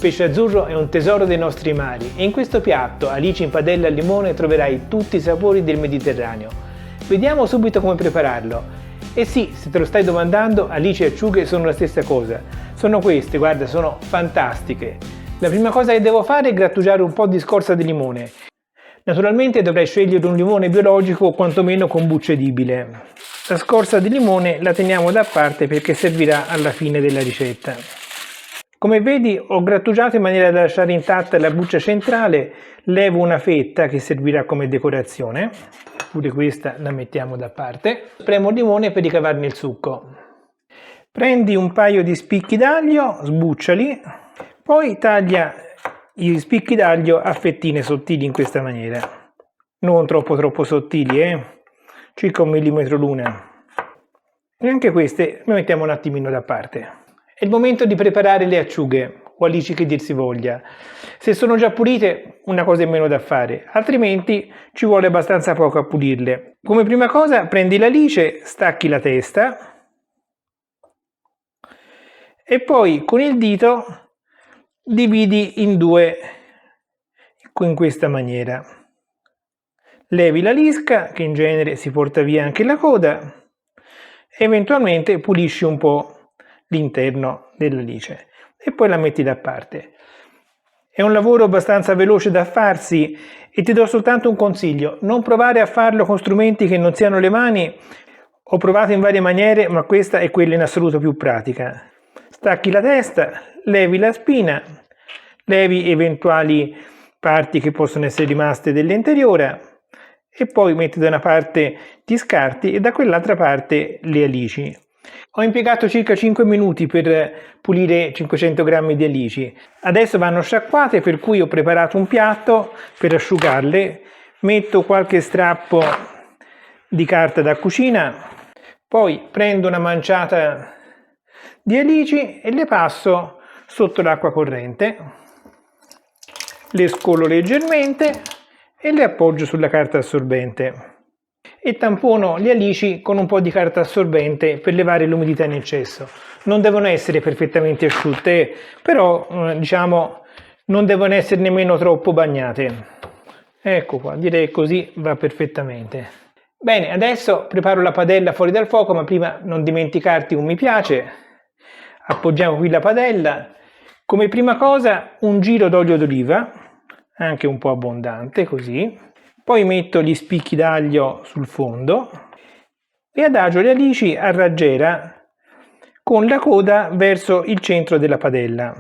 pesce azzurro è un tesoro dei nostri mari e in questo piatto, alici in padella al limone, troverai tutti i sapori del Mediterraneo. Vediamo subito come prepararlo. E sì, se te lo stai domandando, alici e acciughe sono la stessa cosa. Sono queste, guarda, sono fantastiche. La prima cosa che devo fare è grattugiare un po' di scorza di limone. Naturalmente dovrai scegliere un limone biologico o quantomeno combuscedibile. La scorza di limone la teniamo da parte perché servirà alla fine della ricetta. Come vedi ho grattugiato in maniera da lasciare intatta la buccia centrale, levo una fetta che servirà come decorazione, pure questa la mettiamo da parte. Premo il limone per ricavarne il succo. Prendi un paio di spicchi d'aglio, sbucciali, poi taglia gli spicchi d'aglio a fettine sottili in questa maniera. Non troppo sottili, circa 1 millimetro l'una. E anche queste le mettiamo un attimino da parte. È il momento di preparare le acciughe, o alici che dir si voglia. Se sono già pulite, una cosa in meno da fare, altrimenti ci vuole abbastanza poco a pulirle. Come prima cosa prendi l'alice, stacchi la testa e poi con il dito dividi in due in questa maniera. Levi la lisca, che in genere si porta via anche la coda, e eventualmente pulisci un po' l'interno dell'alice e poi la metti da parte. È un lavoro abbastanza veloce da farsi e ti do soltanto un consiglio: non provare a farlo con strumenti che non siano le mani. Ho provato in varie maniere, ma questa è quella in assoluto più pratica. Stacchi la testa, levi la spina, levi eventuali parti che possono essere rimaste dell'interiore e poi metti da una parte gli scarti e da quell'altra parte le alici. Ho impiegato circa 5 minuti per pulire 500 g di alici. Adesso vanno sciacquate, per cui ho preparato un piatto per asciugarle. Metto qualche strappo di carta da cucina, poi prendo una manciata di alici e le passo sotto l'acqua corrente. Le scolo leggermente e le appoggio sulla carta assorbente. E tampono le alici con un po' di carta assorbente per levare l'umidità in eccesso. Non devono essere perfettamente asciutte, però diciamo non devono essere nemmeno troppo bagnate. Ecco qua, direi che così va perfettamente. Bene, adesso preparo la padella fuori dal fuoco, ma prima non dimenticarti un mi piace. Appoggiamo qui la padella. Come prima cosa un giro d'olio d'oliva, anche un po' abbondante così. Poi metto gli spicchi d'aglio sul fondo e adagio le alici a raggiera con la coda verso il centro della padella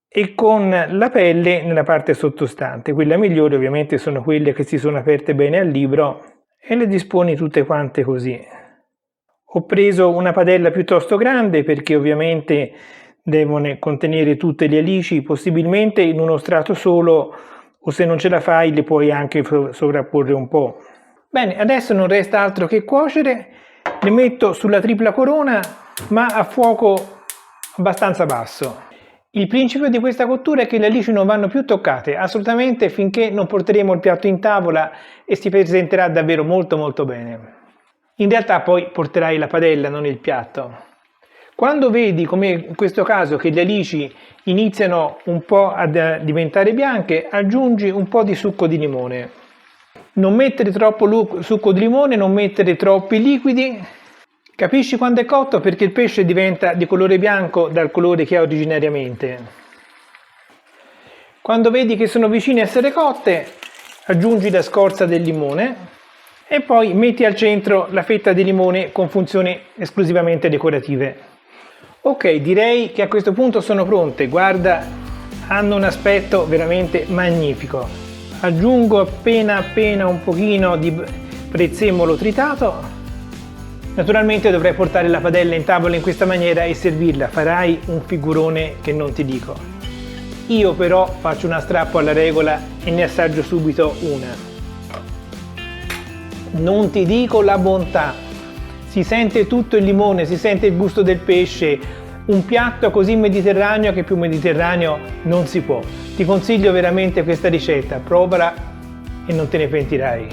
e con la pelle nella parte sottostante. Quella migliore ovviamente sono quelle che si sono aperte bene al libro e le disponi tutte quante così. Ho preso una padella piuttosto grande perché ovviamente devono contenere tutte le alici, possibilmente in uno strato solo, o se non ce la fai le puoi anche sovrapporre un po'. Bene, adesso non resta altro che cuocere. Le metto sulla tripla corona, ma a fuoco abbastanza basso. Il principio di questa cottura è che le alici non vanno più toccate, assolutamente, finché non porteremo il piatto in tavola e si presenterà davvero molto bene. In realtà poi porterai la padella, non il piatto. Quando vedi, come in questo caso, che le alici iniziano un po' a diventare bianche, aggiungi un po' di succo di limone. Non mettere troppo succo di limone, non mettere troppi liquidi. Capisci quando è cotto? Perché il pesce diventa di colore bianco dal colore che ha originariamente. Quando vedi che sono vicine a essere cotte, aggiungi la scorza del limone e poi metti al centro la fetta di limone con funzioni esclusivamente decorative. Ok, direi che a questo punto sono pronte. Guarda, hanno un aspetto veramente magnifico. Aggiungo appena un pochino di prezzemolo tritato. Naturalmente dovrei portare la padella in tavola in questa maniera e servirla. Farai un figurone che non ti dico. Io però faccio una strappo alla regola e ne assaggio subito una. Non ti dico la bontà. Si sente tutto il limone, si sente il gusto del pesce, un piatto così mediterraneo che più mediterraneo non si può. Ti consiglio veramente questa ricetta, provala e non te ne pentirai.